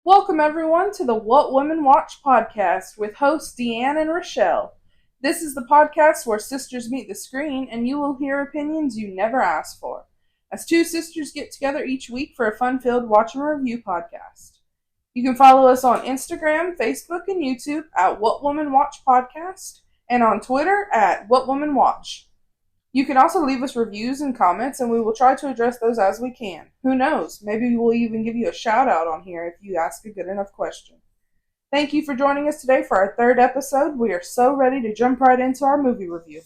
Welcome, everyone, to the What Women Watch podcast with hosts Deanne and Rochelle. This is the podcast where sisters meet the screen and you will hear opinions you never asked for, as two sisters get together each week for a fun-filled watch and review podcast. You can follow us on Instagram, Facebook, and YouTube at What Women Watch Podcast, and on Twitter at What Women Watch. You can also leave us reviews and comments, and we will try to address those as we can. Who knows? Maybe we'll even give you a shout-out on here if you ask a good enough question. Thank you for joining us today for our third episode. We are so ready to jump right into our movie review.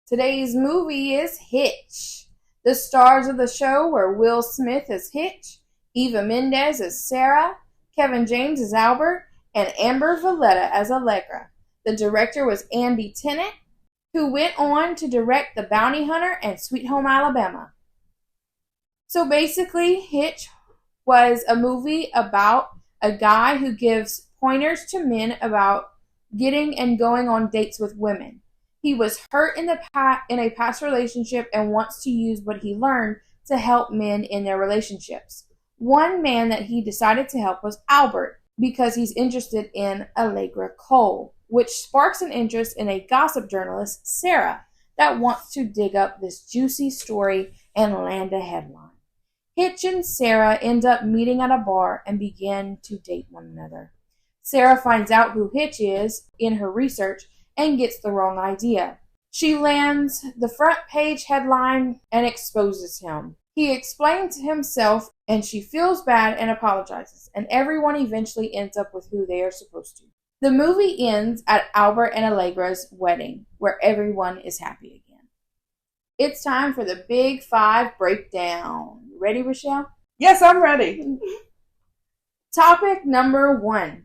Today's movie is Hitch. The stars of the show were Will Smith as Hitch, Eva Mendes as Sarah, Kevin James as Albert, and Amber Valletta as Allegra. The director was Andy Tennant, who went on to direct The Bounty Hunter and Sweet Home Alabama. So basically, Hitch was a movie about a guy who gives pointers to men about getting and going on dates with women. He was hurt in a past relationship and wants to use what he learned to help men in their relationships. One man that he decided to help was Albert, because he's interested in Allegra Cole, which sparks an interest in a gossip journalist, Sarah, that wants to dig up this juicy story and land a headline. Hitch and Sarah end up meeting at a bar and begin to date one another. Sarah finds out who Hitch is in her research and gets the wrong idea. She lands the front page headline and exposes him. He explains himself and she feels bad and apologizes, and everyone eventually ends up with who they are supposed to. The movie ends at Albert and Allegra's wedding, where everyone is happy again. It's time for the Big Five breakdown. Ready, Rochelle? Yes, I'm ready. Topic number 1.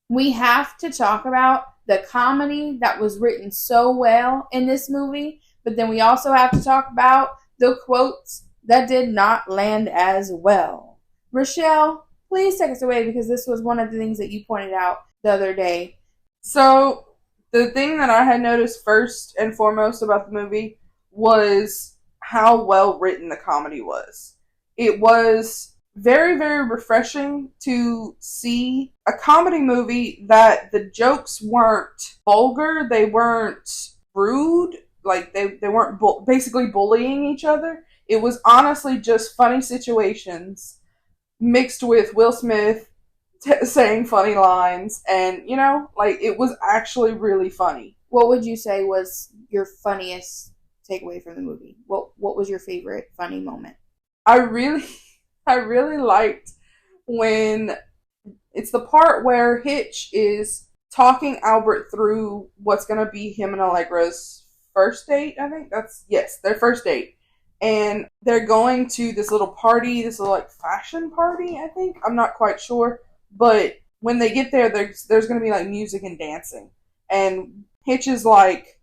We have to talk about the comedy that was written so well in this movie, but then we also have to talk about the quotes that did not land as well. Rochelle, please take us away, because this was one of the things that you pointed out the other day. So, the thing that I had noticed first and foremost about the movie was how well written the comedy was. It was very, very refreshing to see a comedy movie that the jokes weren't vulgar, they weren't rude, like they weren't basically bullying each other. It was honestly just funny situations mixed with Will Smith saying funny lines, and it was actually really funny. What would you say was your funniest takeaway from the movie? What was your favorite funny moment? I really liked when it's the part where Hitch is talking Albert through what's going to be him and Allegra's first date, I think. Their first date. And they're going to this little party, this little fashion party, I think. I'm not quite sure. But when they get there, there's going to be music and dancing. And Hitch is like,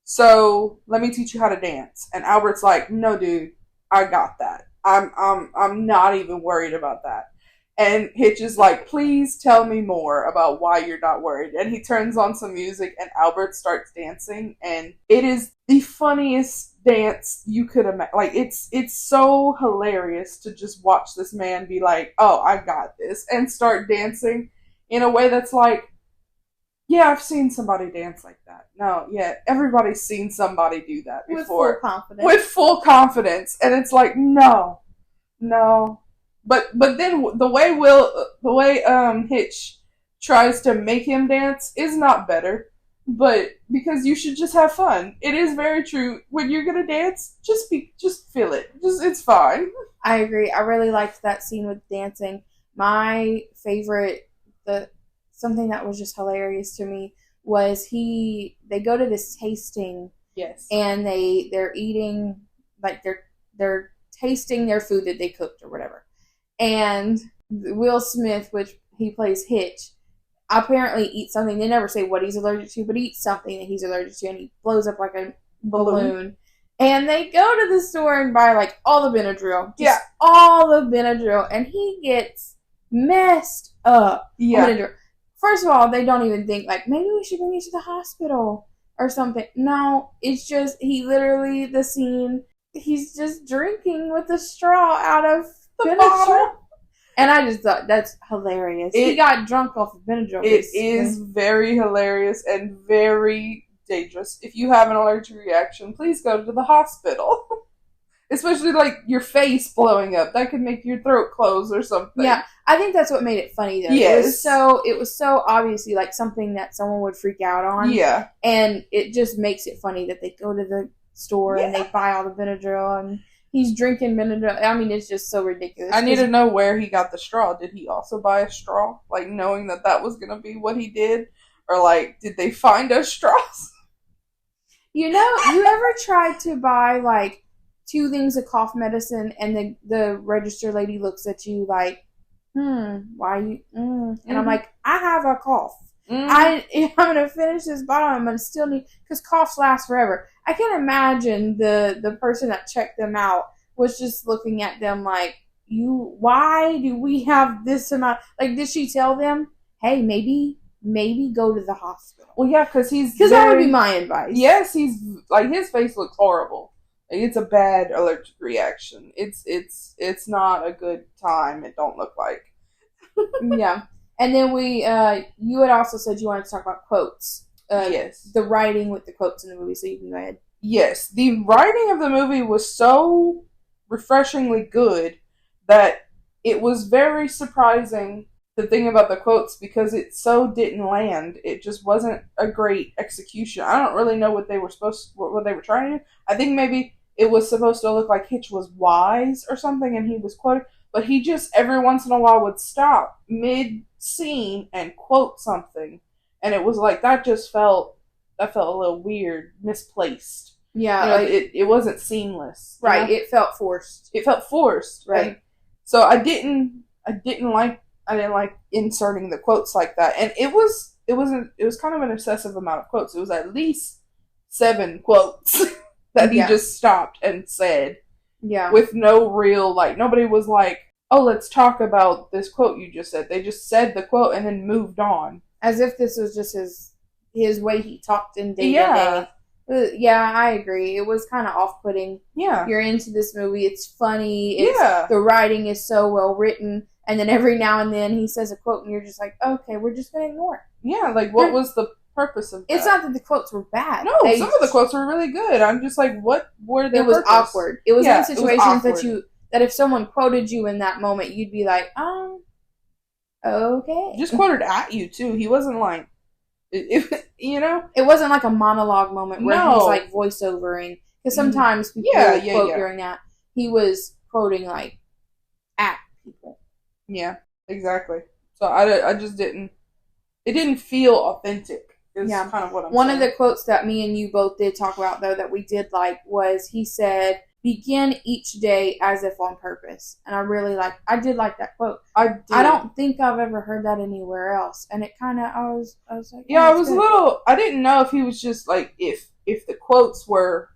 so let me teach you how to dance. And Albert's like, no, dude, I got that. I'm not even worried about that. And Hitch is like, please tell me more about why you're not worried. And he turns on some music and Albert starts dancing. And it is the funniest dance you could imagine. It's so hilarious to just watch this man be like, oh, I got this. And start dancing in a way that's like, yeah, I've seen somebody dance like that. No, yeah, everybody's seen somebody do that before. With full confidence. And it's like, no. But then the way Hitch tries to make him dance is not better. But because you should just have fun. It is very true. When you're gonna dance, just feel it. It's fine. I agree. I really liked that scene with dancing. My favorite, something that was just hilarious to me was they go to this tasting. Yes. And they're eating, they're tasting their food that they cooked or whatever. And Will Smith, which he plays Hitch, apparently eats something. They never say what he's allergic to, but he eats something that he's allergic to, and he blows up like a balloon. And they go to the store and buy all the Benadryl. All the Benadryl. And he gets messed up. Yeah. Benadryl. First of all, they don't even think, maybe we should bring you to the hospital or something. No, it's just, the scene, he's just drinking with a straw out of the bottle. And I just thought that's hilarious. He got drunk off of Benadryl. It is very hilarious and very dangerous. If you have an allergic reaction, please go to the hospital. Especially like your face blowing up. That could make your throat close or something. Yeah, I think that's what made it funny though. Yes. It was so obviously like something that someone would freak out on. Yeah. And it just makes it funny that they go to the store and they buy all the Benadryl and he's drinking Benadryl. I mean, it's just so ridiculous. I need to know where he got the straw. Did he also buy a straw? Like, knowing that was going to be what he did? Or, like, did they find us straws? You know, you ever tried to buy, like, 2 things of cough medicine and the register lady looks at you like, why you, And I'm like, I have a cough. I'm going to finish this bottle. I'm going to still need, because coughs last forever. I can imagine the person that checked them out was just looking at them like, why do we have this amount? Like, did she tell them, hey, maybe go to the hospital? Well, yeah, because that would be my advice. Yes, he's, like, his face looks horrible. Like, it's a bad allergic reaction. It's not a good time. It don't look like. Yeah. And then you had also said you wanted to talk about quotes. Yes. The writing with the quotes in the movie, so you can go ahead. Yes. The writing of the movie was so refreshingly good that it was very surprising, the thing about the quotes, because it so didn't land. It just wasn't a great execution. I don't really know what they were trying to do. I think maybe it was supposed to look like Hitch was wise or something and he was quoting, but he just every once in a while would stop mid-scene and quote something. And it was like, that felt a little weird, misplaced. Yeah. You know, it wasn't seamless. Right. You know? It felt forced. It felt forced. Right. And so I didn't like inserting the quotes like that. And it was kind of an excessive amount of quotes. It was at least 7 quotes that he just stopped and said. Yeah. With no real, like, nobody was like, oh, let's talk about this quote you just said. They just said the quote and then moved on. As if this was just his way he talked in day to day. Yeah, I agree. It was kind of off-putting. Yeah. You're into this movie. It's funny. The writing is so well written. And then every now and then he says a quote and you're just like, okay, we're just going to ignore it. Yeah, like, what was the purpose of that? It's not that the quotes were bad. No, some of the quotes were really good. I'm just like, what were their purpose? It was awkward. It was in situations that if someone quoted you in that moment, you'd be like, okay. Just quoted at you, too. He wasn't like, you know? It wasn't like a monologue moment where he's like voiceovering. Because sometimes people quote during that. He was quoting like at people. Yeah, exactly. So I just didn't, it didn't feel authentic. Is kind of what I'm saying. One of the quotes that me and you both did talk about, though, that we did like was he said, begin each day as if on purpose. And I did like that quote. I don't think I've ever heard that anywhere else. And it kind of, I was like, yeah, I was good. I didn't know if he was just like, if the quotes were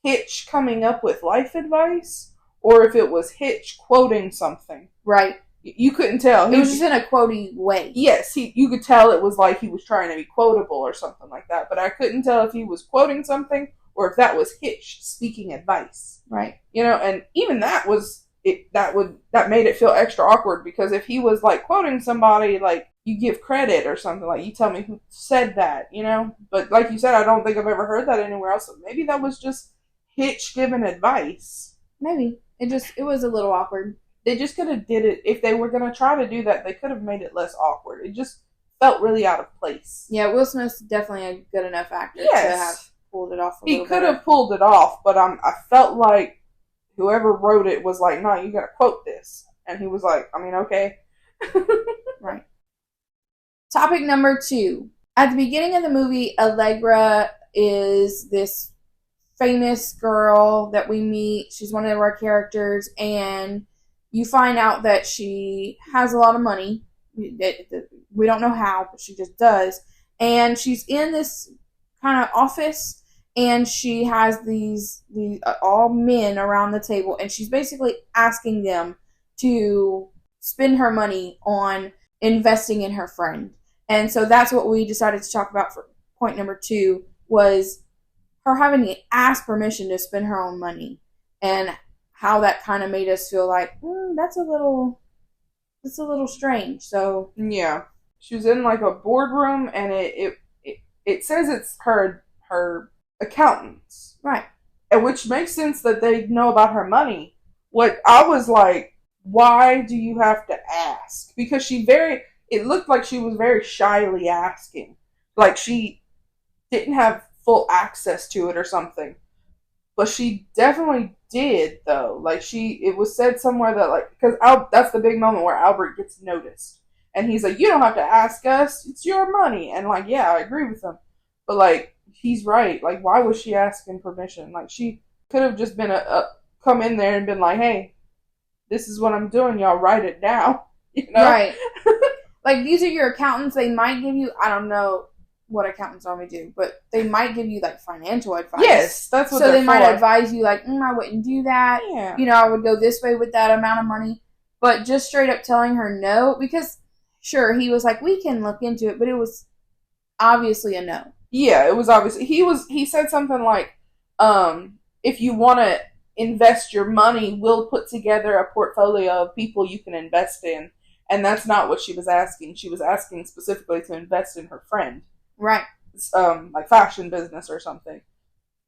Hitch coming up with life advice or if it was Hitch quoting something. Right. You couldn't tell. It was just in a quotey way. Yes, you could tell it was like he was trying to be quotable or something like that. But I couldn't tell if he was quoting something or if that was Hitch speaking advice. Right. You know, and even that was that made it feel extra awkward because if he was like quoting somebody, like you give credit or something, like you tell me who said that, you know. But like you said, I don't think I've ever heard that anywhere else. So maybe that was just Hitch giving advice. Maybe it was a little awkward. They just could have did it if they were going to try to do that. They could have made it less awkward. It just felt really out of place. Yeah, Will Smith's definitely a good enough actor to have pulled it off. He could have pulled it off, but I felt like whoever wrote it was like, "No, you got to quote this," and he was like, "I mean, okay." Right. Topic number 2. At the beginning of the movie, Allegra is this famous girl that we meet. She's one of our characters, and you find out that she has a lot of money. We don't know how, but she just does. And she's in this kind of office, and she has these all men around the table, and she's basically asking them to spend her money on investing in her friend. And so that's what we decided to talk about for point number 2, was her having to ask permission to spend her own money, and how that kind of made us feel like, that's a little it's a little strange. So Yeah. She was in like a boardroom, and it says it's her accountants, right, and which makes sense that they know about her money. What I was like, why do you have to ask? Because it looked like she was very shyly asking, like she didn't have full access to it or something. But she definitely did, though. Like it was said somewhere that like because that's the big moment where Albert gets noticed, and he's like, "You don't have to ask us; it's your money." And like, yeah, I agree with him, but like, he's right. Like, why was she asking permission? Like, she could have just been come in there and been like, "Hey, this is what I'm doing. Y'all write it down." You know? right. Like these are your accountants. They might give you. I don't know what accountants normally do, but they might give you like financial advice. Yes, that's what. So they might for. advise you like, I wouldn't do that. Yeah. You know, I would go this way with that amount of money. But just straight up telling her no, because sure he was like, we can look into it, but it was obviously a no. Yeah, it was obviously he said something like, if you want to invest your money, we'll put together a portfolio of people you can invest in. And that's not what she was asking. She was asking specifically to invest in her friend. Right. Like fashion business or something.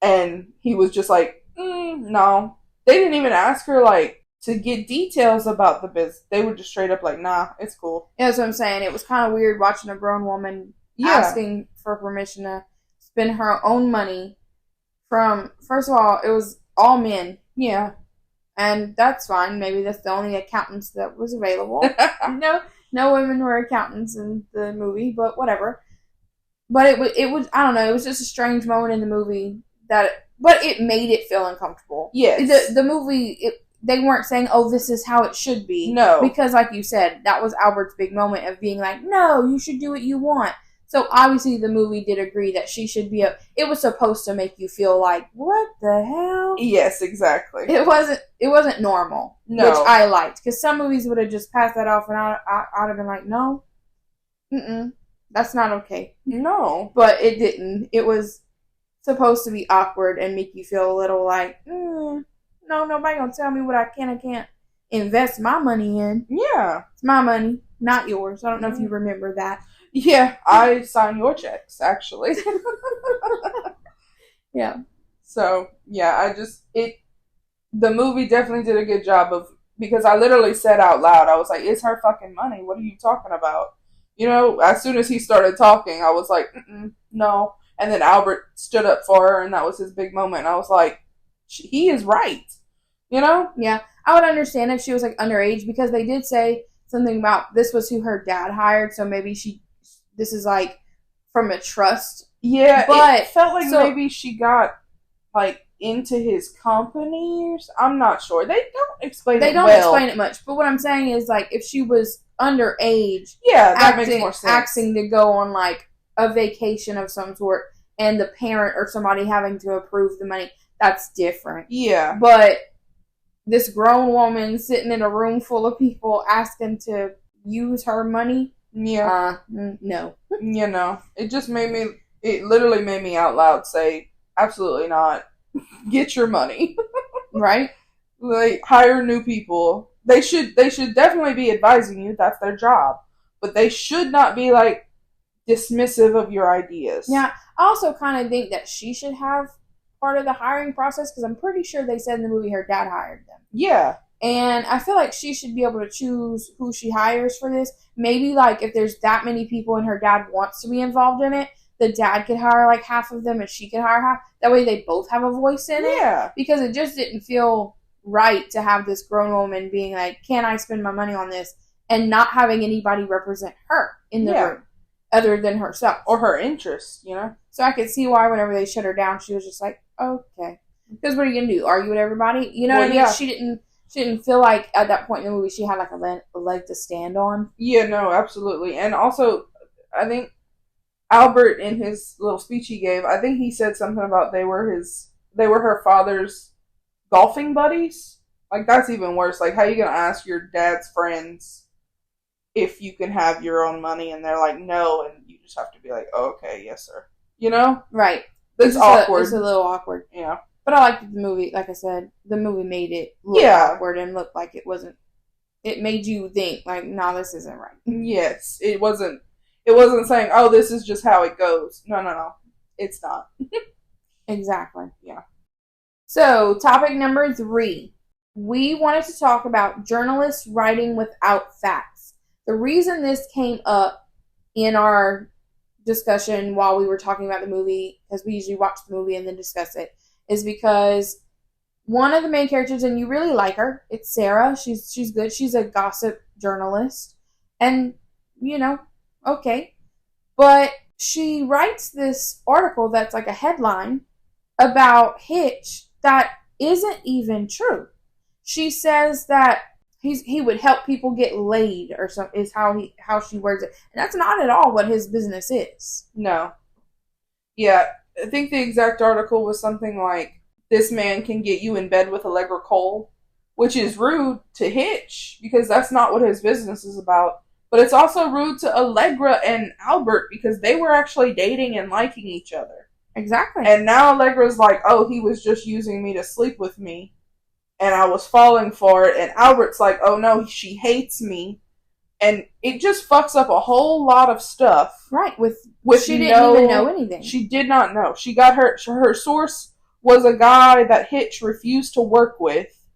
And he was just like, no. They didn't even ask her, like, to get details about the business. They were just straight up like, nah, it's cool. Yeah, that's what I'm saying. It was kind of weird watching a grown woman asking for permission to spend her own money from, first of all, it was all men. Yeah. And that's fine. Maybe that's the only accountants that was available. No women were accountants in the movie, but whatever. But it was I don't know. It was just a strange moment in the movie but it made it feel uncomfortable. Yes. The movie they weren't saying, "Oh, this is how it should be." No, because like you said, that was Albert's big moment of being like, "No, you should do what you want." So obviously the movie did agree that she should be it was supposed to make you feel like, what the hell? Yes, exactly. It wasn't normal, no. Which I liked, because some movies would have just passed that off and I'd have been like, no, that's not okay. No. But it didn't. It was supposed to be awkward and make you feel a little like, no, nobody gonna tell me what I can and can't invest my money in. Yeah. It's my money, not yours. I don't know if you remember that. Yeah, I sign your checks, actually. Yeah. So, yeah, the movie definitely did a good job because I literally said out loud, I was like, it's her fucking money. What are you talking about? You know, as soon as he started talking, I was like, no. And then Albert stood up for her, and that was his big moment. And I was like, he is right. You know? Yeah. I would understand if she was like underage, because they did say something about this was who her dad hired, so maybe this is like from a trust. Yeah, but it felt like maybe she got like into his company or I'm not sure. They don't explain it much. But what I'm saying is, like, if she was underage, yeah, that makes more sense. Acting to go on like a vacation of some sort, and the parent or somebody having to approve the money, that's different. Yeah. But this grown woman sitting in a room full of people asking to use her money, yeah, no. You know, it literally made me out loud say, absolutely not. Get your money. Right? Like, hire new people. They should definitely be advising you. That's their job. But they should not be, like, dismissive of your ideas. Yeah, I also kind of think that she should have part of the hiring process, because I'm pretty sure they said in the movie her dad hired them. Yeah. And I feel like she should be able to choose who she hires for this. Maybe, like, if there's that many people and her dad wants to be involved in it, the dad could hire, like, half of them and she could hire half. That way they both have a voice in it. Yeah. Because it just didn't feel right to have this grown woman being like, can I spend my money on this? And not having anybody represent her in the room other than herself. Or her interests, you know? So I could see why whenever they shut her down, she was just like, okay. Because what are you going to do? Argue with everybody? You know what I mean? Yeah. She didn't feel like at that point in the movie she had like a leg to stand on. Yeah, no, absolutely. And also, I think Albert, in his little speech he gave, I think he said something about they were her father's golfing buddies. Like, that's even worse. Like, how are you going to ask your dad's friends if you can have your own money? And they're like, no, and you just have to be like, oh, okay, yes, sir. You know? Right. It's awkward. It's a little awkward. Yeah. But I liked the movie. Like I said, the movie made it look awkward and look like it wasn't it made you think, like, no, this isn't right. Yes, it wasn't saying, oh, this is just how it goes. No. It's not. Exactly. Yeah. So, topic number 3. We wanted to talk about journalists writing without facts. The reason this came up in our discussion while we were talking about the movie, because we usually watch the movie and then discuss it, is because one of the main characters, and you really like her, it's Sarah. She's good. She's a gossip journalist. And, okay. But she writes this article that's like a headline about Hitch that isn't even true. She says that he would help people get laid, or something, is how she words it. And that's not at all what his business is. No. Yeah, I think the exact article was something like, this man can get you in bed with Allegra Cole, which is rude to Hitch, because that's not what his business is about. But it's also rude to Allegra and Albert, because they were actually dating and liking each other. Exactly. And now Allegra's like, oh, he was just using me to sleep with me, and I was falling for it. And Albert's like, oh no, she hates me. And it just fucks up a whole lot of stuff. Right, with she didn't even know anything. She did not know. She got her source was a guy that Hitch refused to work with,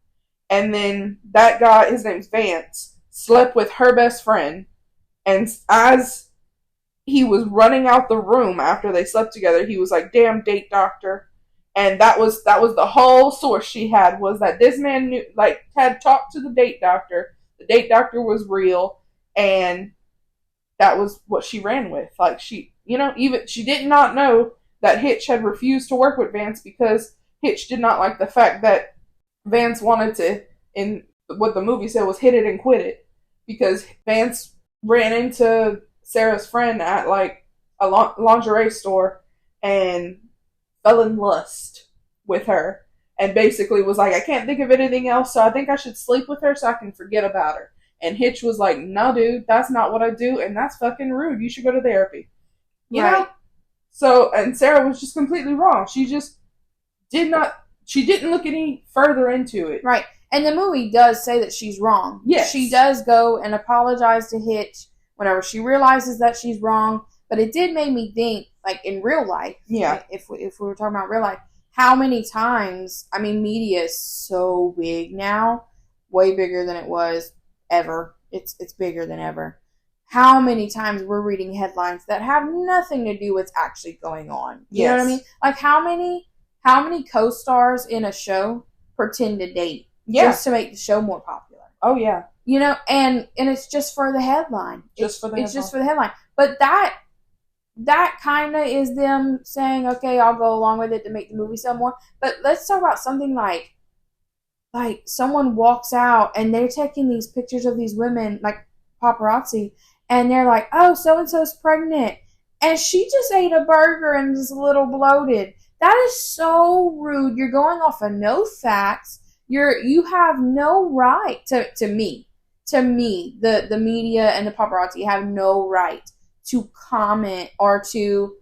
and then that guy, his name's Vance, slept with her best friend, and as he was running out the room after they slept together, he was like, damn date doctor. And that was the whole source she had, was that this man knew, like, had talked to the date doctor. The date doctor was real, and that was what she ran with. Like, she did not know that Hitch had refused to work with Vance, because Hitch did not like the fact that Vance wanted to, in what the movie said, was hit it and quit it. Because Vance ran into Sarah's friend at, like, a lingerie store and fell in lust with her. And basically was like, I can't think of anything else, so I think I should sleep with her so I can forget about her. And Hitch was like, no, dude, that's not what I do, and that's fucking rude. You should go to therapy. You know? So, and Sarah was just completely wrong. She just didn't look any further into it. Right. And the movie does say that she's wrong. Yes. She does go and apologize to Hitch whenever she realizes that she's wrong. But it did make me think, like, in real life, if we were talking about real life, how many times, I mean, media is so big now, way bigger than it was ever. It's bigger than ever. How many times we're reading headlines that have nothing to do with what's actually going on. You know what I mean? Like, how many co-stars in a show pretend to date just to make the show more popular? Oh, yeah. And it's just for the headline. It's just for the headline. But that kind of is them saying, okay, I'll go along with it to make the movie sell more. But let's talk about something like someone walks out and they're taking these pictures of these women, like paparazzi, and they're like, oh, so-and-so's pregnant, and she just ate a burger and is a little bloated. That is so rude. You're going off of no facts. You have no right to me, the media and the paparazzi have no right to comment or to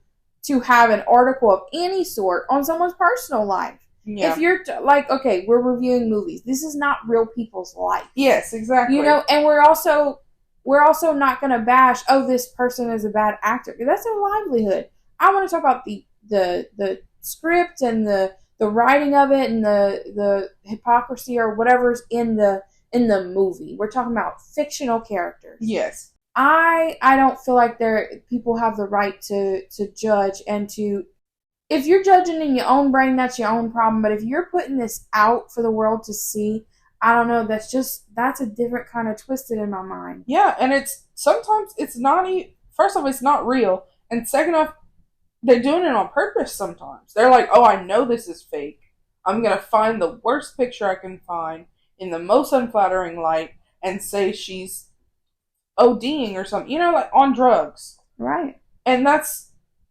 have an article of any sort on someone's personal life. Yeah. If you're like, okay, we're reviewing movies. This is not real people's life. Yes, exactly. And we're also not going to bash, oh, this person is a bad actor. That's their livelihood. I want to talk about the script and the writing of it and the hypocrisy or whatever's in the movie. We're talking about fictional characters. Yes. I don't feel like people have the right to judge and to, if you're judging in your own brain, that's your own problem. But if you're putting this out for the world to see, I don't know, that's a different kind of twisted in my mind. Yeah, and sometimes it's not first off, it's not real. And second off, they're doing it on purpose sometimes. They're like, oh, I know this is fake. I'm going to find the worst picture I can find in the most unflattering light and say she's ODing or something, like on drugs. Right. And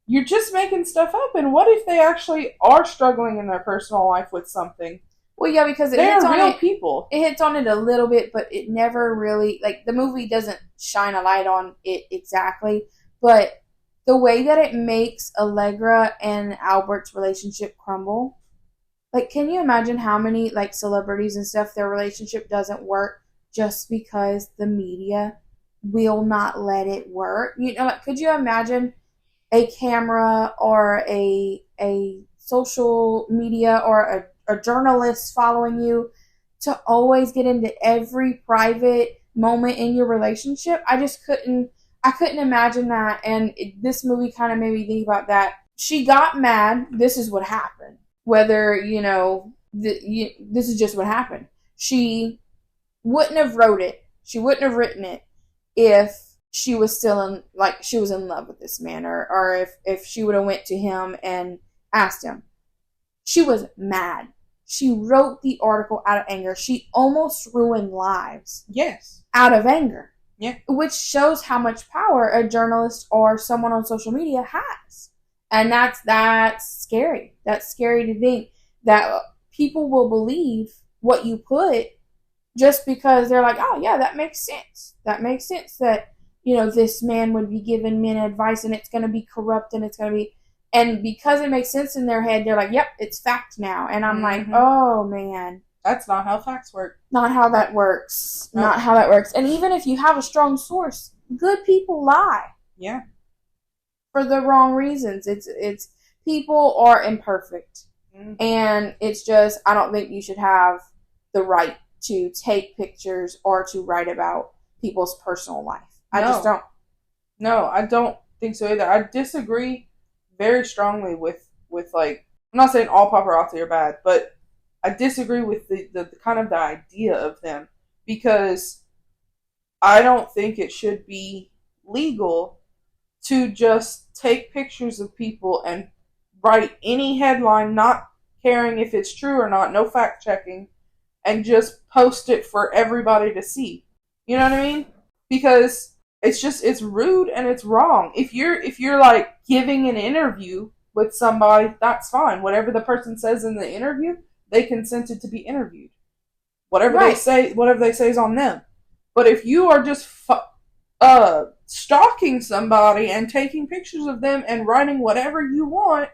you're just making stuff up. And what if they actually are struggling in their personal life with something? Well, yeah, because they're real people. It hits on it a little bit, but it never really, like, the movie doesn't shine a light on it exactly. But the way that it makes Allegra and Albert's relationship crumble, like, can you imagine how many, like, celebrities and stuff, their relationship doesn't work just because the media will not let it work. You know, like, could you imagine a camera or a social media or a journalist following you to always get into every private moment in your relationship? I couldn't imagine that. And this movie kind of made me think about that. She got mad. This is what happened. Whether, this is just what happened. She wouldn't have wrote it. She wouldn't have written it if she was still she was in love with this man, or if she would have went to him and asked him. She was mad. She wrote the article out of anger. She almost ruined lives. Yes. Out of anger. Yeah. Which shows how much power a journalist or someone on social media has. And that's scary. That's scary to think that people will believe what you put just because they're like, oh yeah, that makes sense. That makes sense that, this man would be giving men advice and it's going to be corrupt and it's going to be, and because it makes sense in their head, they're like, yep, it's fact now. And I'm like, oh man. That's not how facts work. Not how that works. No. Not how that works. And even if you have a strong source, good people lie. Yeah. For the wrong reasons. It's people are imperfect. Mm-hmm. And it's just, I don't think you should have the right to take pictures or to write about people's personal life. I just don't. No, I don't think so either. I disagree very strongly with I'm not saying all paparazzi are bad, but I disagree with the kind of the idea of them, because I don't think it should be legal to just take pictures of people and write any headline, not caring if it's true or not, no fact checking, and just post it for everybody to see. You know what I mean? Because it's rude and it's wrong. If you're like giving an interview with somebody, that's fine. Whatever the person says in the interview, they consented to be interviewed. Whatever they say is on them. But if you are just stalking somebody and taking pictures of them and writing whatever you want,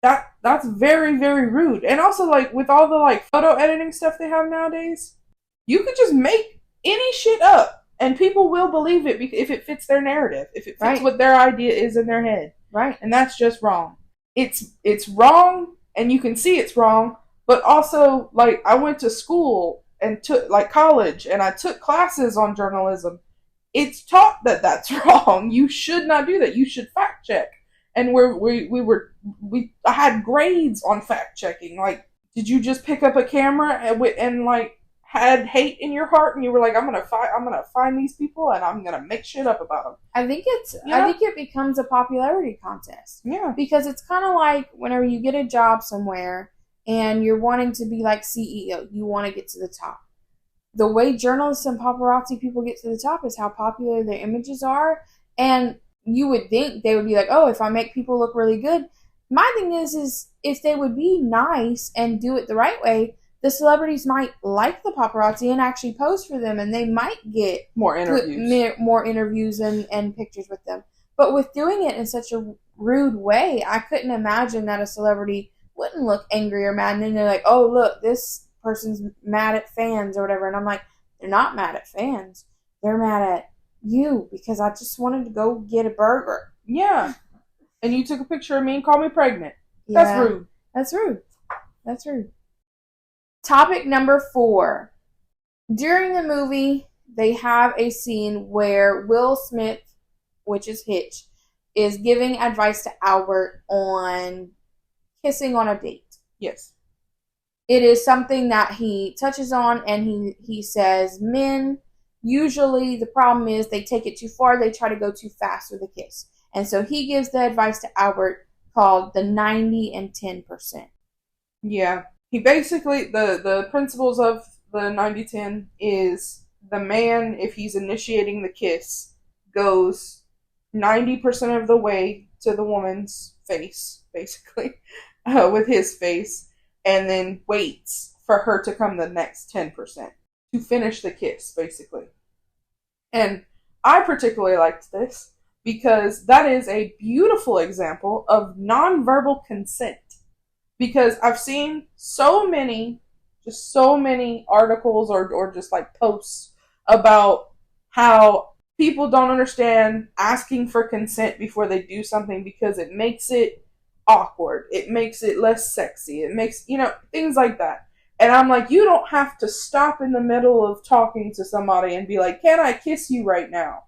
that's very, very rude. And also, like, with all the photo editing stuff they have nowadays, you could just make any shit up and people will believe it if it fits their narrative, if it fits what their idea is in their head. Right. And that's just wrong. It's wrong, and you can see it's wrong. But also, I went to school and took, college, and I took classes on journalism. It's taught that that's wrong. You should not do that. You should fact check. And I had grades on fact checking. Did you just pick up a camera and had hate in your heart, and you were like, I'm gonna find these people and I'm gonna make shit up about them? I think it becomes a popularity contest. Yeah. Because it's kind of like whenever you get a job somewhere and you're wanting to be like CEO, you want to get to the top. The way journalists and paparazzi people get to the top is how popular their images are. And you would think they would be like, oh, if I make people look really good. My thing is if they would be nice and do it the right way, the celebrities might like the paparazzi and actually pose for them, and they might get more interviews and pictures with them. But with doing it in such a rude way, I couldn't imagine that a celebrity wouldn't look angry or mad, and then they're like, oh, look, this person's mad at fans or whatever. And I'm like, they're not mad at fans. They're mad at you because I just wanted to go get a burger. Yeah. And you took a picture of me and called me pregnant. Yeah. That's rude. That's rude. That's rude. Topic number 4. During the movie, they have a scene where Will Smith, which is Hitch, is giving advice to Albert on kissing on a date. Yes. It is something that he touches on, and he says men, usually the problem is they take it too far, they try to go too fast with a kiss. And so he gives the advice to Albert called the 90 and 10%. Yeah. He basically, the principles of the 90-10 is the man, if he's initiating the kiss, goes 90% of the way to the woman's face, basically, with his face, and then waits for her to come the next 10% to finish the kiss, basically. And I particularly liked this because that is a beautiful example of nonverbal consent. Because I've seen so many articles or just posts about how people don't understand asking for consent before they do something because it makes it awkward. It makes it less sexy. It makes, things like that. And I'm like, you don't have to stop in the middle of talking to somebody and be like, can I kiss you right now?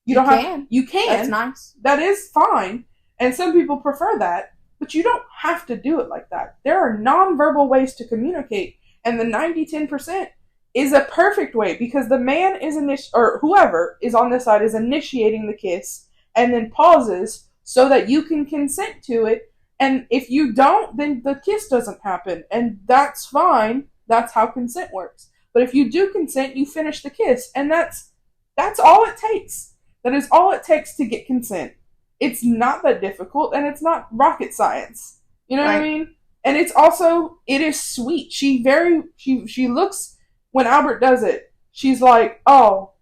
You don't have. You can. That's nice. That is fine. And some people prefer that. But you don't have to do it like that. There are nonverbal ways to communicate. And the 90-10% is a perfect way because the man is or whoever is on this side is initiating the kiss and then pauses so that you can consent to it. And if you don't, then the kiss doesn't happen. And that's fine. That's how consent works. But if you do consent, you finish the kiss. And that's all it takes. That is all it takes to get consent. It's not that difficult, and it's not rocket science. You know what I mean? And it is sweet. She looks, when Albert does it, she's like, oh,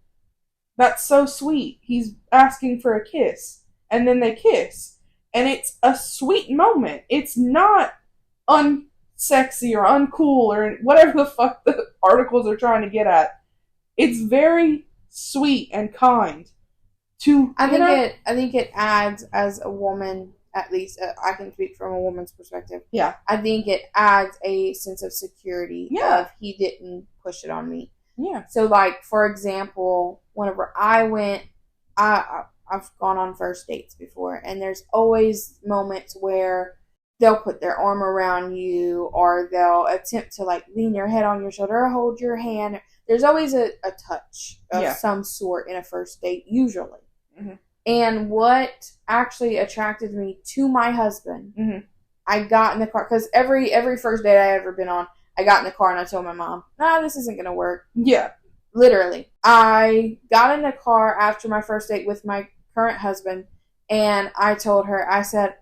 that's so sweet. He's asking for a kiss. And then they kiss. And it's a sweet moment. It's not unsexy or uncool or whatever the fuck the articles are trying to get at. It's very sweet and kind. I think it adds, as a woman, at least I can speak from a woman's perspective. Yeah. I think it adds a sense of security of he didn't push it on me. Yeah. So, like, for example, whenever I went, I've gone on first dates before, and there's always moments where they'll put their arm around you, or they'll attempt to, like, lean your head on your shoulder or hold your hand. There's always a touch of some sort in a first date, usually. Mm-hmm. And what actually attracted me to my husband, I got in the car, because every first date I ever been on, I got in the car and I told my mom, nah, this isn't going to work. Yeah. Literally. I got in the car after my first date with my current husband, and I told her, I said,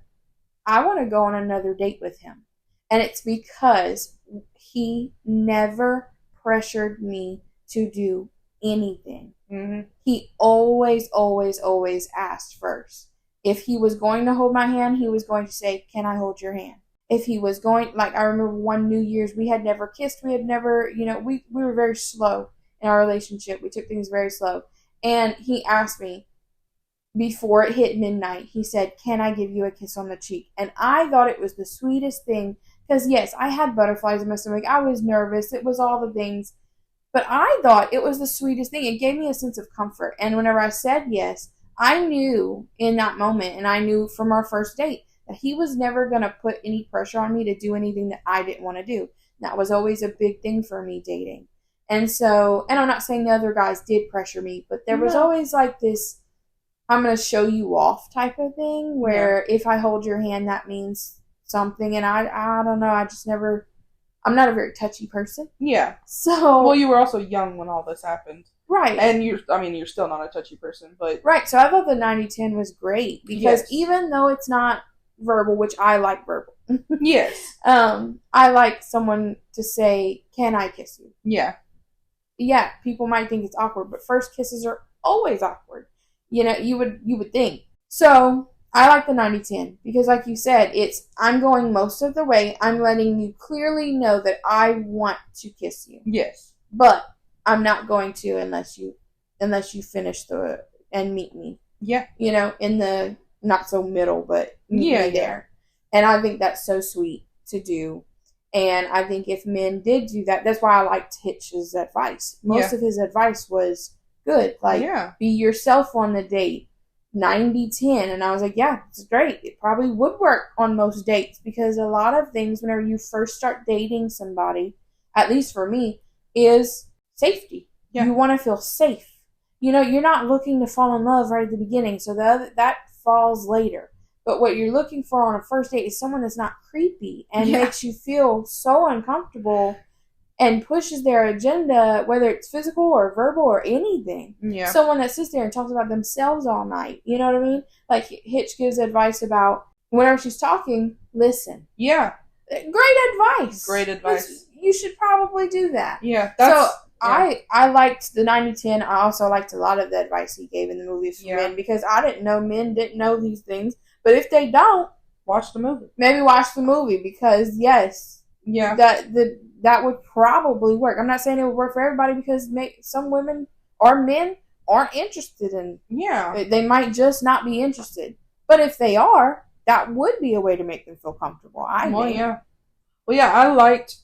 I want to go on another date with him. And it's because he never pressured me to do anything. Mm-hmm. He always, always, always asked first. If he was going to hold my hand, he was going to say, can I hold your hand? If he was going, like, I remember one New Year's, we had never kissed. We had never, we were very slow in our relationship. We took things very slow. And he asked me, before it hit midnight, he said, can I give you a kiss on the cheek? And I thought it was the sweetest thing. Because, yes, I had butterflies in my stomach. I was nervous. It was all the things. But I thought it was the sweetest thing. It gave me a sense of comfort. And whenever I said yes, I knew in that moment, and I knew from our first date, that he was never going to put any pressure on me to do anything that I didn't want to do. That was always a big thing for me dating. And so, and I'm not saying the other guys did pressure me, but there was always like this, I'm going to show you off type of thing, where if I hold your hand, that means something. And I don't know, I just never, I'm not a very touchy person. Yeah. So. Well, you were also young when all this happened. Right. And you're still not a touchy person, but. Right. So I thought the 90-10 was great because even though it's not verbal, which I like verbal. Yes. I like someone to say, can I kiss you? Yeah. Yeah. People might think it's awkward, but first kisses are always awkward. You would think. So I like the 90-10 because, like you said, it's I'm going most of the way. I'm letting you clearly know that I want to kiss you. Yes. But I'm not going to unless you finish and meet me. Yeah. In the not so middle, but meet me there. And I think that's so sweet to do. And I think if men did do that, that's why I liked Hitch's advice. Most of his advice was good. Like, be yourself on the date. 90-10. And I was like, yeah, it's great. It probably would work on most dates because a lot of things whenever you first start dating somebody, at least for me, is safety. Yeah. You want to feel safe. You're not looking to fall in love right at the beginning. So that falls later. But what you're looking for on a first date is someone that's not creepy and makes you feel so uncomfortable and pushes their agenda, whether it's physical or verbal or anything. Yeah. Someone that sits there and talks about themselves all night. You know what I mean? Like Hitch gives advice about whenever she's talking, listen. Yeah. Great advice. Great advice. You should probably do that. Yeah. I liked the 90-10. I also liked a lot of the advice he gave in the movie for men because I didn't know men didn't know these things. But if they don't, watch the movie. Maybe watch the movie because that would probably work. I'm not saying it would work for everybody because some women Our men aren't interested in. Yeah. They might just not be interested. But if they are, that would be a way to make them feel comfortable. I think. Yeah. Well, yeah,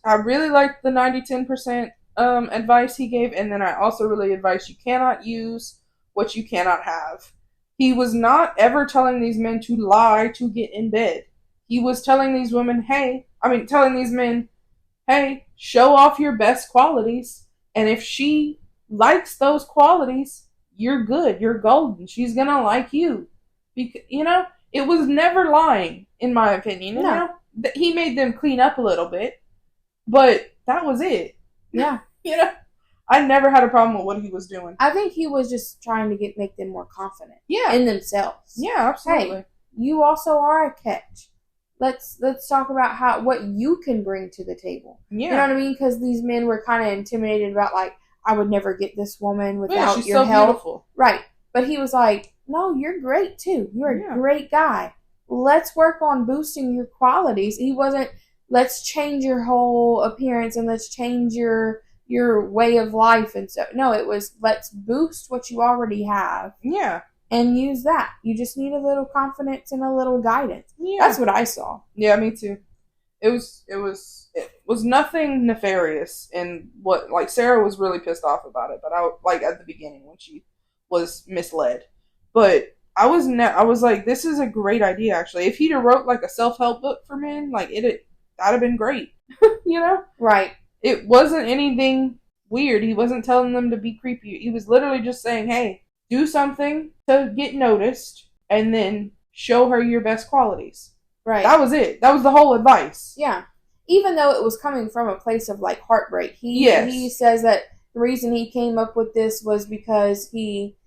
I really liked the 90-10% advice he gave, and then I also really advised you cannot use what you cannot have. He was not ever telling these men to lie to get in bed. He was telling these telling these men, hey, show off your best qualities, and if she likes those qualities, you're good, you're golden, she's gonna like you. Because, it was never lying, in my opinion. No. He made them clean up a little bit, but that was it. Yeah. I never had a problem with what he was doing. I think he was just trying to make them more confident. Yeah. In themselves. Yeah, absolutely. Hey, you also are a catch. Let's talk about what you can bring to the table. Yeah. You know what I mean? Because these men were kind of intimidated about, like, I would never get this woman without she's your so help. Beautiful. Right. But he was like, no, you're great too. You're a great guy. Let's work on boosting your qualities. He wasn't, let's change your whole appearance and let's change your way of life and stuff. No, it was, let's boost what you already have. Yeah. And use that. You just need a little confidence and a little guidance. Yeah. That's what I saw. Yeah, me too. It was nothing nefarious in what, like, Sarah was really pissed off about it, but at the beginning when she was misled. But I was like, this is a great idea, actually. If he'd have wrote, like, a self-help book for men, like, that'd have been great. Right. It wasn't anything weird. He wasn't telling them to be creepy. He was literally just saying, hey, do something to get noticed, and then show her your best qualities. Right. That was it. That was the whole advice. Yeah. Even though it was coming from a place of, like, heartbreak. He says that the reason he came up with this was because he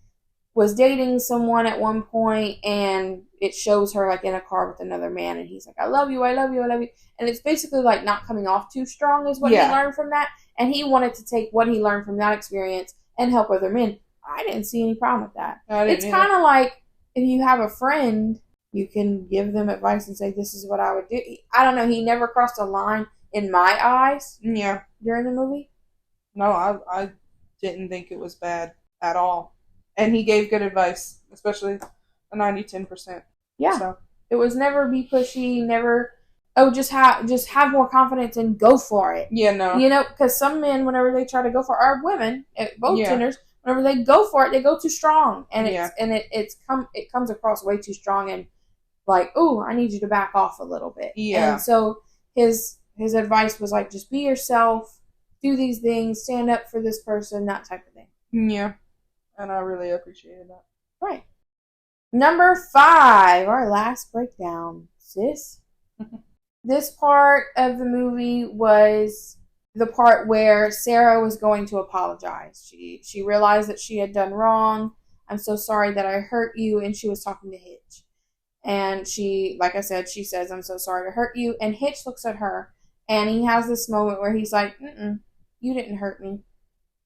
was dating someone at one point, and it shows her, like, in a car with another man, and he's like, I love you, I love you, I love you. And it's basically, like, not coming off too strong is what he learned from that. And he wanted to take what he learned from that experience and help other men. I didn't see any problem with that. It's kind of like if you have a friend, you can give them advice and say, this is what I would do. I don't know. He never crossed a line in my eyes. Yeah. During the movie. No, I didn't think it was bad at all. And he gave good advice, especially the 90-10%. Yeah. So it was never be pushy, never, just have more confidence and go for it. Yeah, no. Because some men, whenever they try to go for our women, both genders, whenever they go for it, they go too strong, and it comes across way too strong, and like, ooh, I need you to back off a little bit. Yeah. And so his advice was like, just be yourself, do these things, stand up for this person, that type of thing. Yeah, and I really appreciated that. Right. Number 5, our last breakdown, sis. This part of the movie was the part where Sarah was going to apologize. She realized that she had done wrong. I'm so sorry that I hurt you. And she was talking to Hitch. And she, like I said, she says, I'm so sorry to hurt you. And Hitch looks at her, and he has this moment where he's like, you didn't hurt me.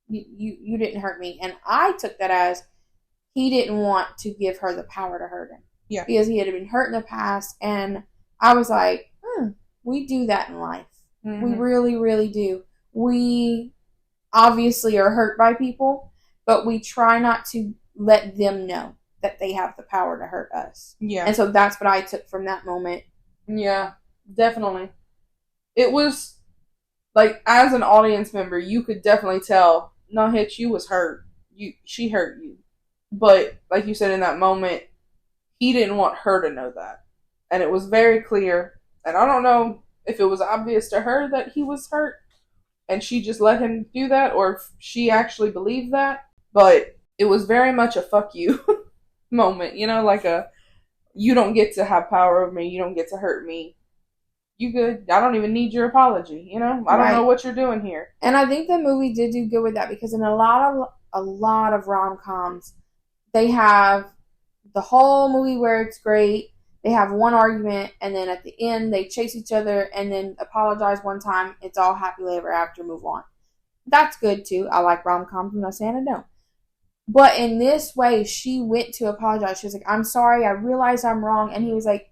You didn't hurt me. And I took that as he didn't want to give her the power to hurt him. Yeah. Because he had been hurt in the past. And I was like, we do that in life. Mm-hmm. We really, really do. We obviously are hurt by people, but we try not to let them know that they have the power to hurt us. Yeah. And so that's what I took from that moment. Yeah, definitely. It was, like, as an audience member, you could definitely tell, no, Hitch, you was hurt. She hurt you. But, like you said in that moment, he didn't want her to know that. And it was very clear. And I don't know if it was obvious to her that he was hurt and she just let him do that, or if she actually believed that. But it was very much a fuck you moment, like you don't get to have power over me, you don't get to hurt me. You good. I don't even need your apology, I don't know what you're doing here. And I think the movie did do good with that, because in a lot of rom-coms, they have the whole movie where it's great. They have one argument, and then at the end, they chase each other, and then apologize one time. It's all happily ever after, move on. That's good, too. I like rom-coms. I'm not saying I don't. But in this way, she went to apologize. She was like, I'm sorry. I realize I'm wrong. And he was like,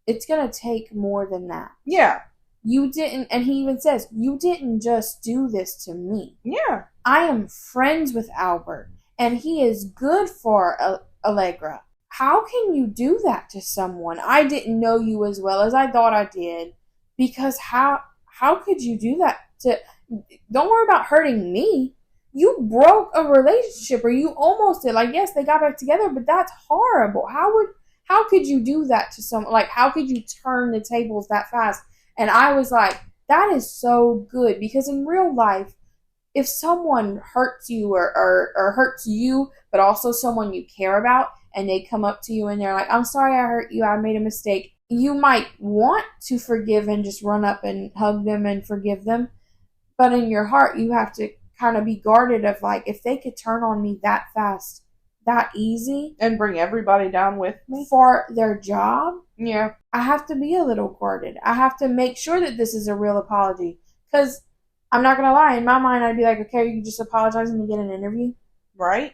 it's going to take more than that. Yeah. You didn't, and he even says, you didn't just do this to me. Yeah. I am friends with Albert. and he is good for Allegra. How can you do that to someone? I didn't know you as well as I thought I did. Because how could you do that to don't worry about hurting me. You broke a relationship or you almost did. Like, yes, they got back together, but that's horrible. How could you do that to someone? Like, how could you turn the tables that fast? And I was like, that is so good because in real life, if someone hurts you or hurts you, but also someone you care about, and they come up to you and they're like, I'm sorry I hurt you, I made a mistake. You might want to forgive and just run up and hug them and forgive them. But in your heart, you have to kind of be guarded of like, if they could turn on me that fast, that easy. And bring everybody down with me. For their job. Yeah. I have to be a little guarded. I have to make sure that this is a real apology. Because I'm not going to lie, in my mind, I'd be like, okay, you just apologizing to get an interview. Right.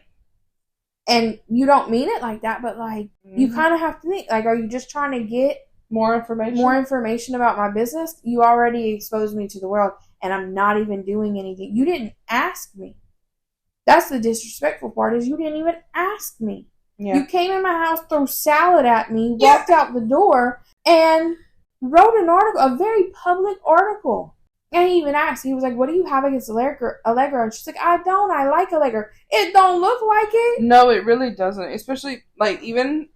And you don't mean it like that, but like, you kind of have to think, like, are you just trying to get more information about my business? You already exposed me to the world, and I'm not even doing anything. You didn't ask me. That's the disrespectful part, is you didn't even ask me. Yeah. You came in my house, threw salad at me, walked out the door, and wrote an article, a very public article. And he even asked, he was like, what do you have against Allegra? And she's like, I don't. I like Allegra. It don't look like it. No, it really doesn't. Especially, like, even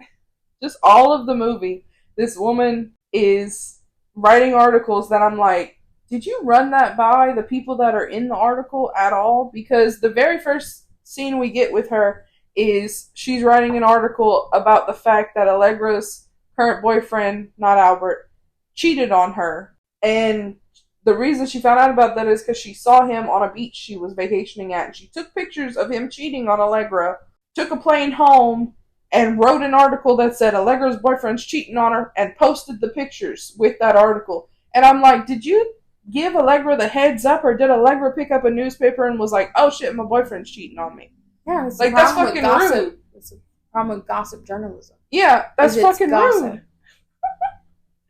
just all of the movie, this woman is writing articles that I'm like, did you run that by the people that are in the article at all? Because the very first scene we get with her is she's writing an article about the fact that Allegra's current boyfriend, not Albert, cheated on her. And the reason she found out about that is because she saw him on a beach she was vacationing at. And she took pictures of him cheating on Allegra, took a plane home, and wrote an article that said Allegra's boyfriend's cheating on her, and posted the pictures with that article. And I'm like, did you give Allegra the heads up, or did Allegra pick up a newspaper and was like, oh shit, my boyfriend's cheating on me? Yeah, it's like, that's fucking rude. It's a problem with gossip journalism. Yeah, that's fucking rude.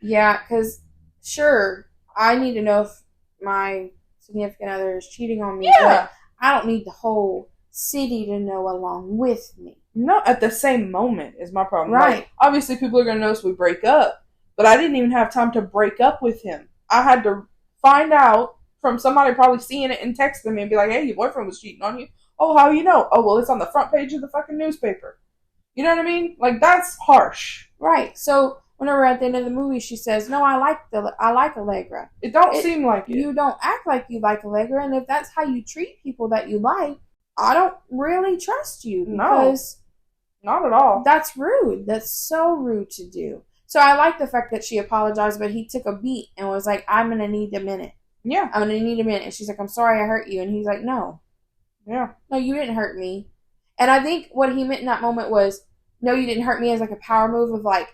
Yeah, because, sure, I need to know if my significant other is cheating on me. Yeah. But I don't need the whole city to know along with me. No, at the same moment is my problem. Right. Like, obviously, people are going to notice we break up, but I didn't even have time to break up with him. I had to find out from somebody probably seeing it and texting me and be like, hey, your boyfriend was cheating on you. Oh, how you know? Oh, well, it's on the front page of the fucking newspaper. You know what I mean? Like, that's harsh. Right. So, whenever at the end of the movie she says, no, I like Allegra. It don't seem like it. You don't act like you like Allegra, and if that's how you treat people that you like, I don't really trust you. Because not at all. That's rude. That's so rude to do. So I like the fact that she apologized, but he took a beat and was like, I'm going to need a minute. Yeah. I'm going to need a minute. And she's like, I'm sorry I hurt you. And he's like, no. Yeah. No, you didn't hurt me. And I think what he meant in that moment was, no, you didn't hurt me, as like a power move of like,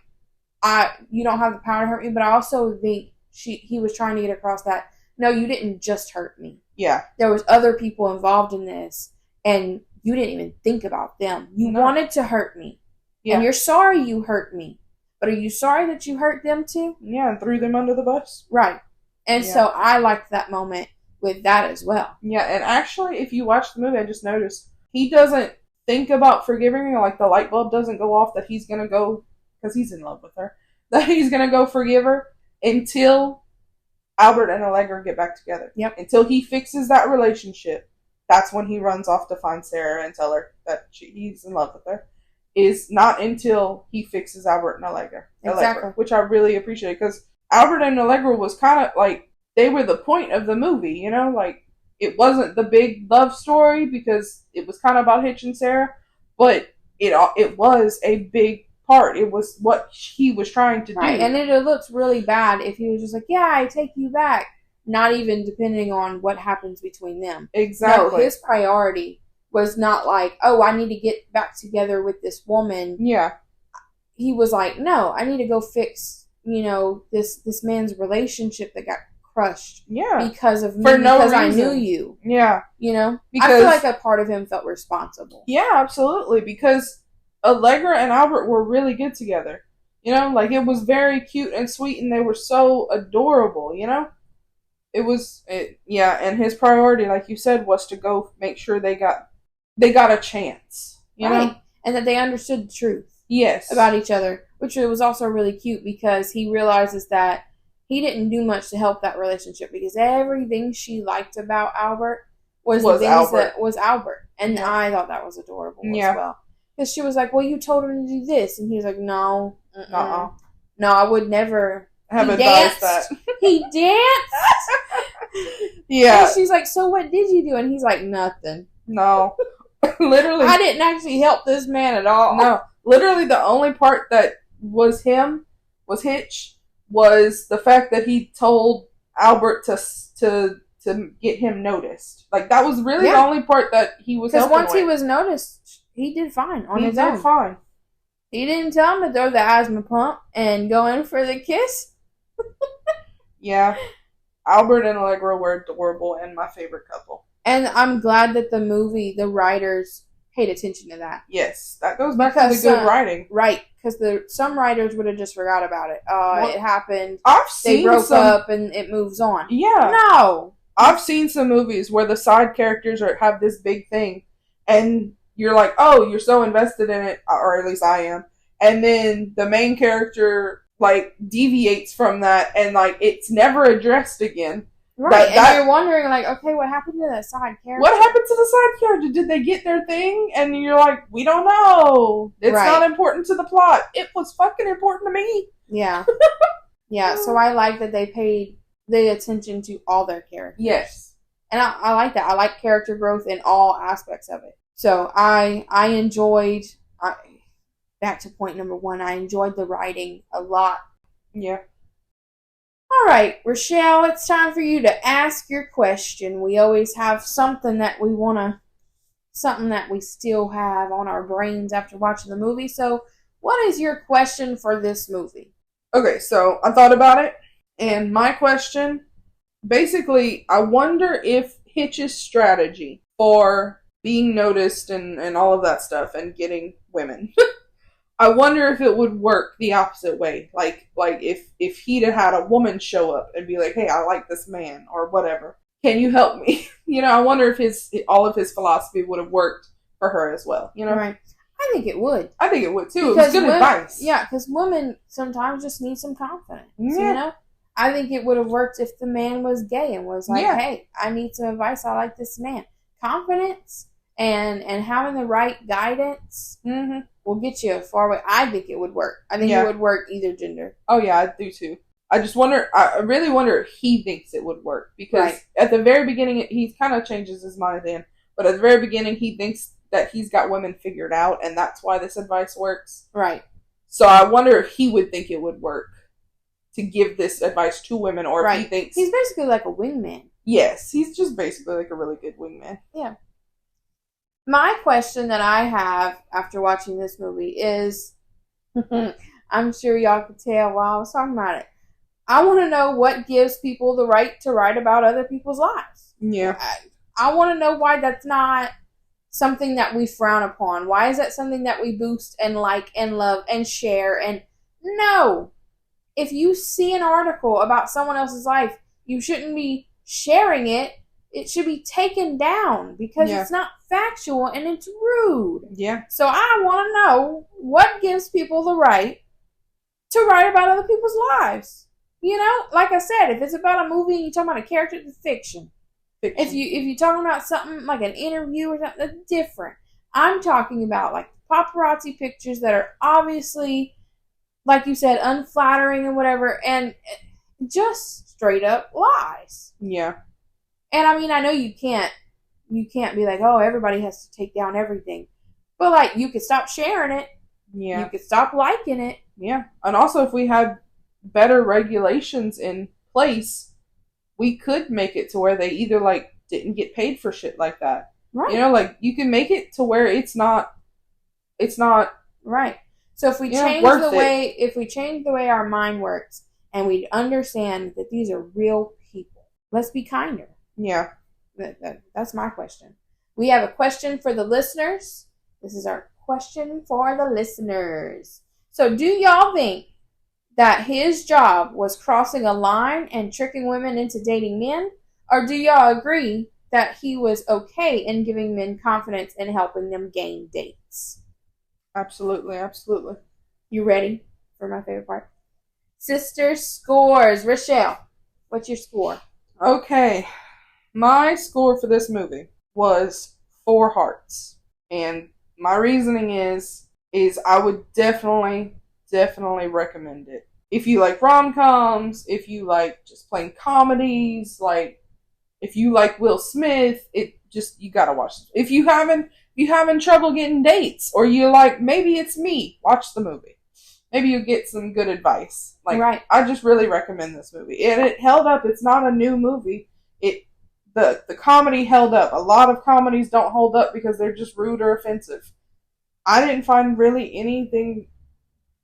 you don't have the power to hurt me. But I also think he was trying to get across that, no, you didn't just hurt me. Yeah. There was other people involved in this, and you didn't even think about them. You wanted to hurt me. Yeah. And you're sorry you hurt me. But are you sorry that you hurt them too? Yeah, and threw them under the bus. Right. And so I liked that moment with that as well. Yeah, and actually, if you watch the movie, I just noticed, he doesn't think about forgiving her. Like, the light bulb doesn't go off that he's going to go, because he's in love with her, that he's going to go forgive her until Albert and Allegra get back together. Yep. Until he fixes that relationship. That's when he runs off to find Sarah and tell her that he's in love with her. Is not until he fixes Albert and Allegra. Exactly. Which I really appreciate, because Albert and Allegra was kind of like, they were the point of the movie, you know? Like, it wasn't the big love story because it was kind of about Hitch and Sarah, but it was a big part. It was what he was trying to do. And it looks really bad if he was just like, yeah, I take you back. Not even depending on what happens between them. Exactly. No, his priority was not like, oh, I need to get back together with this woman. Yeah. He was like, no, I need to go fix, this man's relationship that got crushed. Yeah. Because of me, because I knew you. Yeah. Because I feel like a part of him felt responsible. Yeah, absolutely. Because Allegra and Albert were really good together. Like, it was very cute and sweet, and they were so adorable, It was, and his priority, like you said, was to go make sure they got they got a chance, you know? And that they understood the truth. Yes. About each other, which was also really cute because he realizes that he didn't do much to help that relationship because everything she liked about Albert was the things Albert. that was Albert. And I thought that was adorable as well. Because she was like, well, you told him to do this. And he was like, no. No, I would never. Have advised that. He danced? Yeah. And she's like, so what did you do? And he's like, nothing. No. Literally. I didn't actually help this man at all. No. Literally the only part that was Hitch, was the fact that he told Albert to get him noticed. Like, that was really the only part that he was helping with. Because once he was noticed, he did fine on his own. He did fine. He didn't tell him to throw the asthma pump and go in for the kiss. Yeah. Albert and Allegra were adorable and my favorite couple. And I'm glad that the writers paid attention to that. Yes. That goes back to the good writing. Right. Because some writers would have just forgot about it. It happened. They broke up and it moves on. Yeah. No. I've seen some movies where the side characters have this big thing and you're like, oh, you're so invested in it, or at least I am. And then the main character, like, deviates from that and, like, it's never addressed again. Right, and you're wondering, like, okay, what happened to that side character? What happened to the side character? Did they get their thing? And you're like, we don't know. It's not important to the plot. It was fucking important to me. Yeah. Yeah, so I like that they paid the attention to all their characters. Yes. And I like that. I like character growth in all aspects of it. So I enjoyed, back to point number 1, I enjoyed the writing a lot. Yeah. All right, Rochelle, it's time for you to ask your question. We always have something that we still have on our brains after watching the movie. So what is your question for this movie? Okay, so I thought about it, and my question, basically, I wonder if Hitch's strategy for being noticed and all of that stuff and getting women, I wonder if it would work the opposite way. Like if he'd have had a woman show up and be like, hey, I like this man, or whatever. Can you help me? I wonder if all of his philosophy would have worked for her as well, Right. I think it would. I think it would, too. Because it was good advice. Yeah, because women sometimes just need some confidence, I think it would have worked if the man was gay and was like, hey, I need some advice. I like this man. Confidence and having the right guidance will get you a far way. I think it would work. I think it would work either gender. Oh, yeah, I do, too. I really wonder if he thinks it would work. Because at the very beginning, he kind of changes his mind then. But at the very beginning, he thinks that he's got women figured out, and that's why this advice works. Right. So I wonder if he would think it would work to give this advice to women, or if he thinks... He's basically like a wingman. Yes, he's just basically like a really good wingman. Yeah. My question that I have after watching this movie is, I'm sure y'all could tell while I was talking about it, I want to know what gives people the right to write about other people's lives. Yeah. I want to know why that's not something that we frown upon. Why is that something that we boost and like and love and share? And no, if you see an article about someone else's life, you shouldn't be sharing it. It should be taken down because it's not factual and it's rude. Yeah. So I want to know what gives people the right to write about other people's lives. Like I said, if it's about a movie and you're talking about a character, it's fiction. If you're talking about something like an interview or something, that's different. I'm talking about like paparazzi pictures that are obviously, like you said, unflattering and whatever, and just straight up lies. Yeah. And I mean, I know you can't be like, oh, everybody has to take down everything, but like you could stop sharing it. Yeah. You could stop liking it. Yeah. And also, if we had better regulations in place, we could make it to where they either like didn't get paid for shit like that. Right. Like you can make it to where it's not right. So if we change the way our mind works and we understand that these are real people, let's be kinder. Yeah. That's my question. We have a question for the listeners. This is our question for the listeners. So do y'all think that his job was crossing a line and tricking women into dating men? Or do y'all agree that he was okay in giving men confidence and helping them gain dates. Absolutely, absolutely. You ready for my favorite part? Sister scores. Rochelle, what's your score? Okay, my score for this movie was 4 hearts. And my reasoning is I would definitely recommend it. If you like rom-coms, if you like just plain comedies, like if you like Will Smith, you gotta watch it. If you having trouble getting dates, or you like, maybe it's me, watch the movie. Maybe you get some good advice. Like, right. I just really recommend this movie. And it held up. It's not a new movie. The comedy held up. A lot of comedies don't hold up because they're just rude or offensive. I didn't find really anything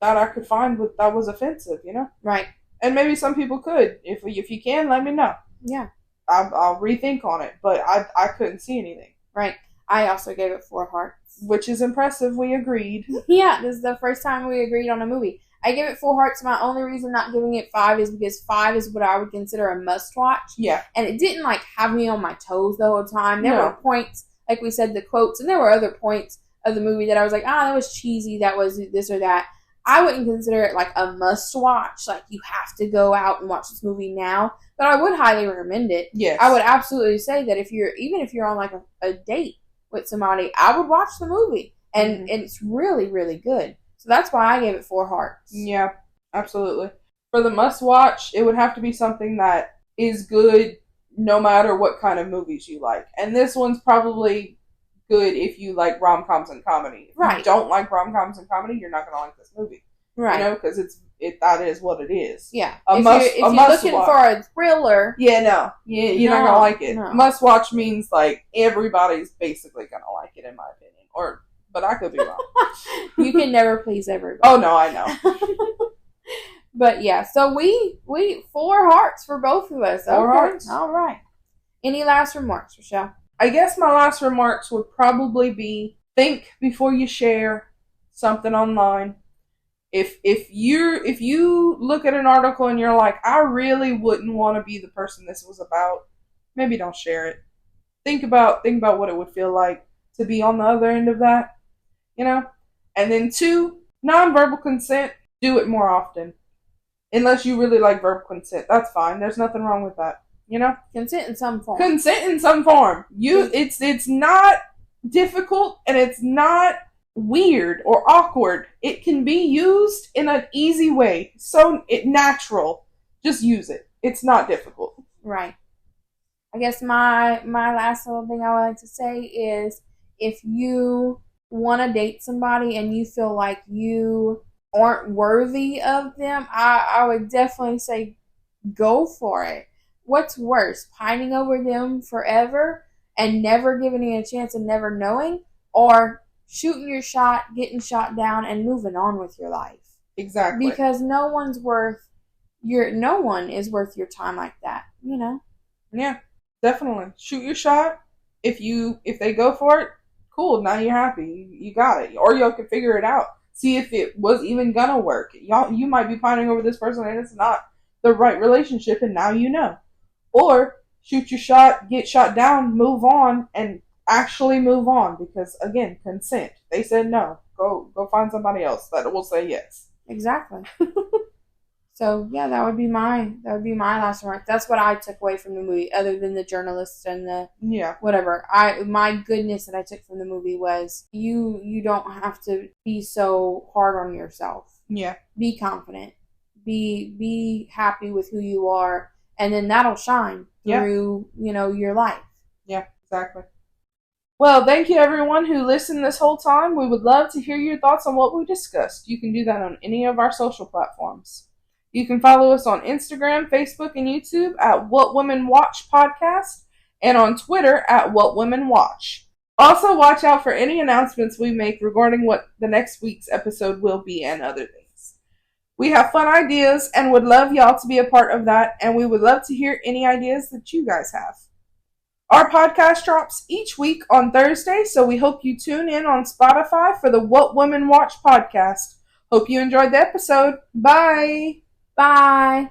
that I could find that was offensive, you know? Right. And maybe some people could. If you can, let me know. Yeah. I'll rethink on it. But I couldn't see anything. Right. I also gave it 4 hearts. Which is impressive. We agreed. Yeah, this is the first time we agreed on a movie. I gave it 4 hearts. My only reason not giving it 5 is because 5 is what I would consider a must-watch. Yeah. And it didn't, have me on my toes the whole time. There were points, like we said, the quotes, and there were other points of the movie that I was like, that was cheesy, that was this or that. I wouldn't consider it, a must-watch. You have to go out and watch this movie now. But I would highly recommend it. Yes. I would absolutely say that even if you're on, a date with somebody, I would watch the movie. And it's really, really good. So that's why I gave it 4 hearts. Yeah, absolutely. For the must-watch, it would have to be something that is good no matter what kind of movies you like. And this one's probably good if you like rom-coms and comedy. If you don't like rom-coms and comedy, you're not going to like this movie. Right. You know, because that is what it is. Yeah. If you're looking for a thriller. Yeah, no. You're not going to like it. No. Must-watch means, everybody's basically going to like it, in my opinion. But I could be wrong. You can never please everybody. Oh, no, I know. But, yeah. So, we 4 hearts for both of us. 4 hearts? All right. Any last remarks, Rochelle? I guess my last remarks would probably be, think before you share something online. If you look at an article and you're like, I really wouldn't want to be the person this was about, maybe don't share it. Think about what it would feel like to be on the other end of that, you know? And then 2, nonverbal consent, do it more often. Unless you really like verbal consent. That's fine. There's nothing wrong with that. You know? Consent in some form. It's not difficult, and it's not weird or awkward. It can be used in an easy way. So natural. Just use it. It's not difficult. Right. I guess my last little thing I would like to say is, if you want to date somebody and you feel like you aren't worthy of them, I would definitely say go for it. What's worse, pining over them forever and never giving it a chance and never knowing, or shooting your shot, getting shot down, and moving on with your life? Exactly. Because no one is worth your time like that, you know? Yeah, definitely. Shoot your shot. If they go for it, cool, now you're happy. You got it. Or you can figure it out. See if it was even gonna work. You might be pining over this person and it's not the right relationship, and now you know. Or shoot your shot, get shot down, move on, and actually move on. Because again, consent. They said no. Go find somebody else that will say yes. Exactly. So yeah, that would be my last remark. That's what I took away from the movie, other than the journalists and the whatever. My goodness that I took from the movie was you don't have to be so hard on yourself. Yeah. Be confident. Be happy with who you are, and then that'll shine through, your life. Yeah, exactly. Well, thank you everyone who listened this whole time. We would love to hear your thoughts on what we discussed. You can do that on any of our social platforms. You can follow us on Instagram, Facebook, and YouTube at What Women Watch Podcast, and on Twitter at What Women Watch. Also, watch out for any announcements we make regarding what the next week's episode will be and other things. We have fun ideas and would love y'all to be a part of that, and we would love to hear any ideas that you guys have. Our podcast drops each week on Thursday, so we hope you tune in on Spotify for the What Women Watch podcast. Hope you enjoyed the episode. Bye! Bye!